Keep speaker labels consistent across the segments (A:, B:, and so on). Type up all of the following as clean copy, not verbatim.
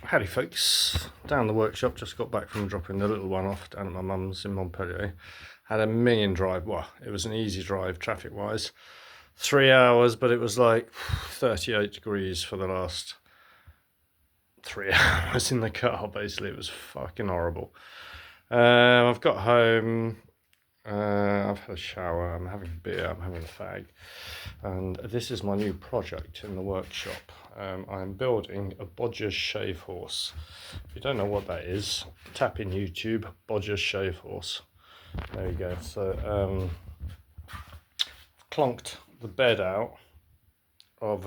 A: Howdy folks, down the workshop, just got back from dropping the little one off down at my mum's in Montpellier. Had a minging drive, well, it was an easy drive traffic wise. 3 hours, but it was like 38 degrees for the last 3 hours in the car, basically. It was fucking horrible. I've got home, I've had a shower, I'm having a beer, I'm having a fag. And this is my new project in the workshop. I'm building a bodger shave horse. If you don't know what that is, tap in YouTube, bodger shave horse. There you go. So clonked the bed out of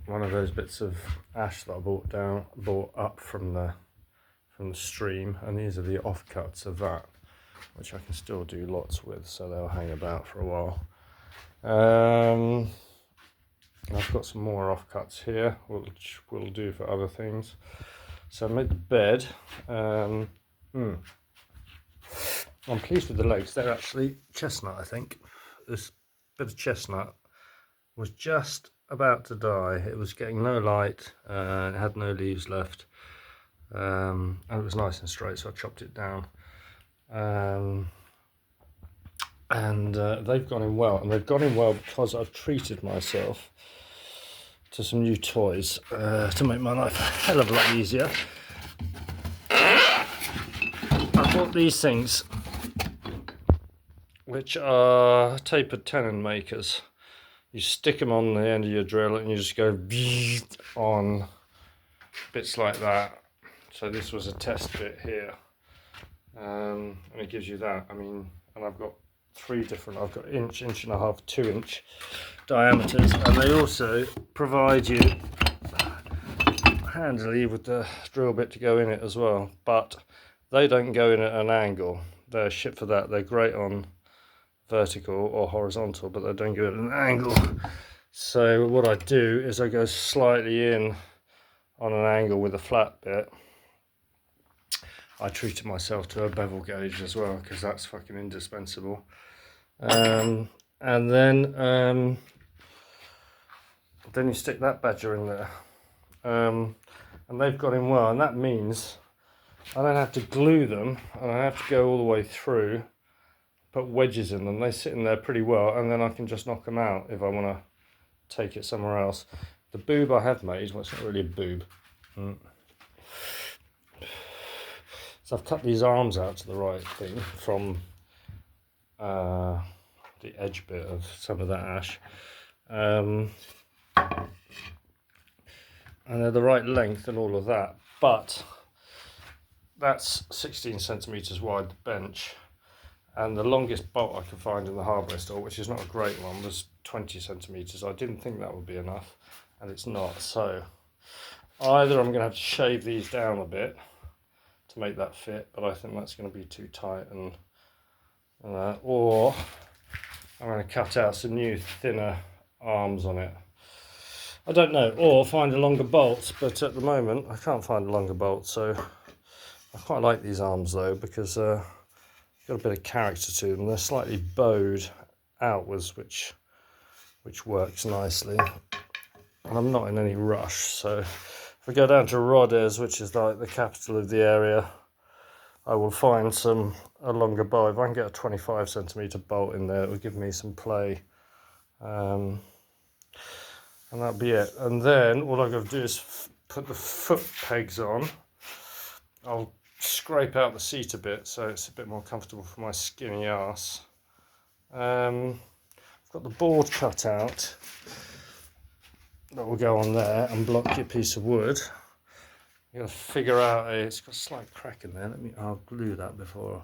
A: one of those bits of ash that I bought up from the stream, and these are the offcuts of that, which I can still do lots with, so they'll hang about for a while. I've got some more offcuts here, which we'll do for other things. So I made the bed. I'm pleased with the legs. They're actually chestnut, I think. This bit of chestnut was just about to die. It was getting no light, it had no leaves left, and it was nice and straight, so I chopped it down. And they've gone in well, and they've gone in well because I've treated myself to some new toys to make my life a hell of a lot easier. I bought these things, which are tapered tenon makers. You stick them on the end of your drill and you just go on bits like that. So this was a test bit here, and it gives you that. I mean, and I've got three different, I've got inch, inch and a half, 2 inch diameters, and they also provide you handily with the drill bit to go in it as well, but they don't go in at an angle. They're shit for that. They're great on vertical or horizontal, but they don't go at an angle. So what I do is I go slightly in on an angle with a flat bit. I treated myself to a bevel gauge as well, because that's fucking indispensable. And then you stick that badger in there, and they've got in well, and that means I don't have to glue them, and I have to go all the way through, put wedges in them. They sit in there pretty well, and then I can just knock them out if I want to take it somewhere else. The boob I have made, well, it's not really a boob. So I've cut these arms out to the right thing from the edge bit of some of that ash. And they're the right length and all of that. But that's 16 centimetres wide, the bench. And the longest bolt I could find in the hardware store, which is not a great one, was 20 centimetres. I didn't think that would be enough, and it's not. So either I'm going to have to shave these down a bit to make that fit, but I think that's going to be too tight, and or I'm going to cut out some new thinner arms on it. I don't know, or find a longer bolt, but at the moment I can't find a longer bolt. So I quite like these arms though, because got a bit of character to them. They're slightly bowed outwards, which works nicely, and I'm not in any rush. So if we go down to Rodez, which is like the capital of the area, I will find a longer bolt. If I can get a 25 centimetre bolt in there, it will give me some play, and that'll be it. And then all I've got to do is put the foot pegs on. I'll scrape out the seat a bit so it's a bit more comfortable for my skinny ass. I've got the board cut out that will go on there and block your piece of wood. You've got to figure out it's got a slight crack in there. I'll glue that before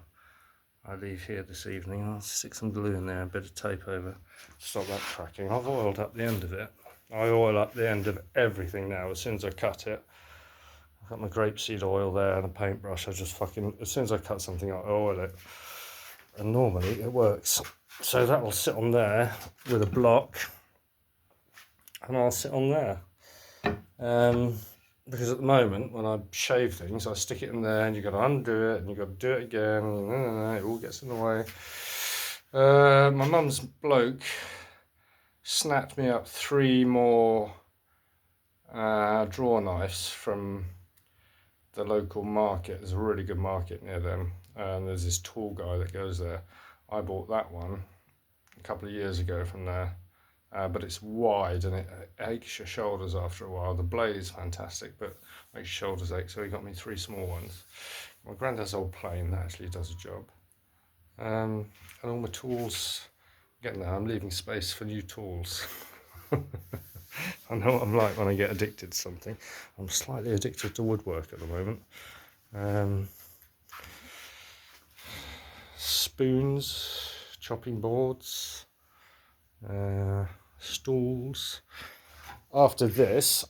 A: I leave here this evening. I'll stick some glue in there, a bit of tape over to stop that cracking. I've oiled up the end of it. I oil up the end of everything now as soon as I cut it. I've got my grapeseed oil there and a paintbrush. I just as soon as I cut something, I oil it. And normally it works. So that will sit on there with a block, and I'll sit on there. Because at the moment, when I shave things, I stick it in there and you've got to undo it and you've got to do it again. And it all gets in the way. My mum's bloke snapped me up 3 more drawer knives from the local market. There's a really good market near them, and there's this tool guy that goes there. I bought that one a couple of years ago from there, but it's wide and it aches your shoulders after a while. The blade is fantastic, but makes your shoulders ache, so he got me 3 small ones. My granddad's old plane, that actually does a job. And all my tools, getting there, I'm leaving space for new tools. I know what I'm like when I get addicted to something. I'm slightly addicted to woodwork at the moment. Spoons, chopping boards, stools. After this,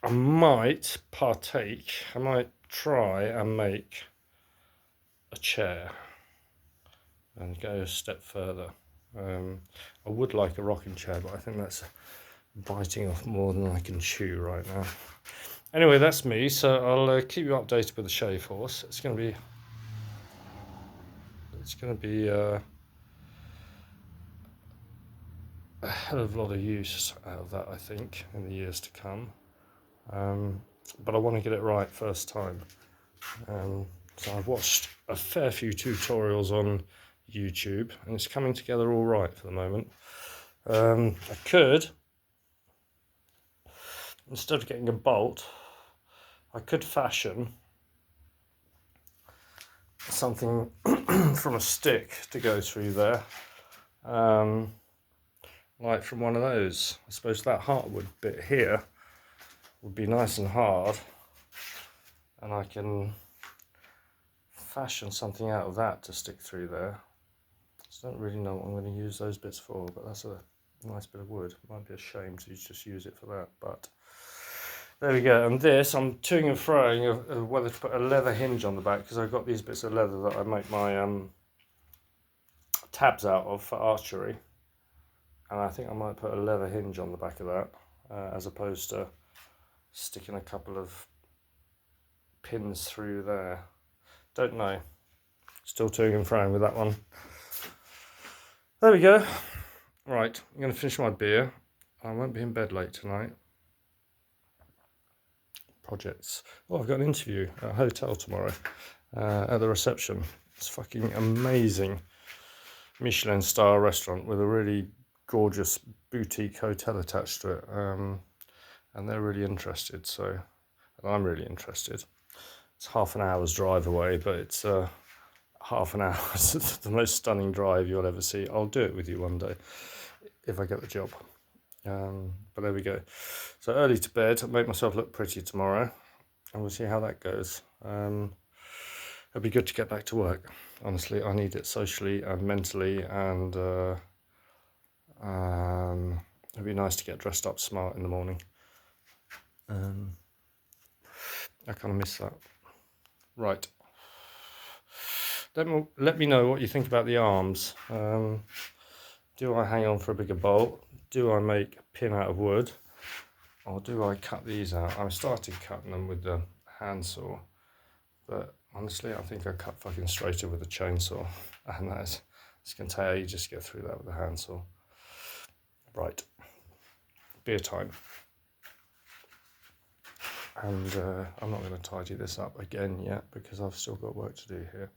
A: I might try and make a chair and go a step further. I would like a rocking chair, but I think that's biting off more than I can chew right now. Anyway, that's me, so I'll keep you updated with the shave horse. It's going to be a hell of a lot of use out of that, I think, in the years to come. But I want to get it right first time. So I've watched a fair few tutorials on YouTube, and it's coming together all right for the moment. I could, instead of getting a bolt, I could fashion something from a stick to go through there, like from one of those. I suppose that heartwood bit here would be nice and hard, and I can fashion something out of that to stick through there. I don't really know what I'm going to use those bits for, but that's a nice bit of wood. Might be a shame to just use it for that, but there we go. And this, I'm toing and froing of whether to put a leather hinge on the back, because I've got these bits of leather that I make my tabs out of for archery, and I think I might put a leather hinge on the back of that, as opposed to sticking a couple of pins through there. Don't know. Still toing and froing with that one. There we go. Right, I'm going to finish my beer. I won't be in bed late tonight. Projects. Oh, I've got an interview at a hotel tomorrow at the reception. It's fucking amazing Michelin star restaurant with a really gorgeous boutique hotel attached to it. And they're really interested, so and I'm really interested. It's half an hour's drive away, but it's half an hour. It's the most stunning drive you'll ever see. I'll do it with you one day if I get the job. But there we go. So early to bed, I'll make myself look pretty tomorrow, and we'll see how that goes. It'll be good to get back to work. Honestly, I need it socially and mentally, and it'd be nice to get dressed up smart in the morning. I kind of miss that. Right. Let me know what you think about the arms. Do I hang on for a bigger bolt? Do I make a pin out of wood? Or do I cut these out? I started cutting them with the handsaw, but honestly I think I cut fucking straighter with a chainsaw, and that's, you can tell you just get through that with a handsaw. Right, beer time. And I'm not going to tidy this up again yet because I've still got work to do here.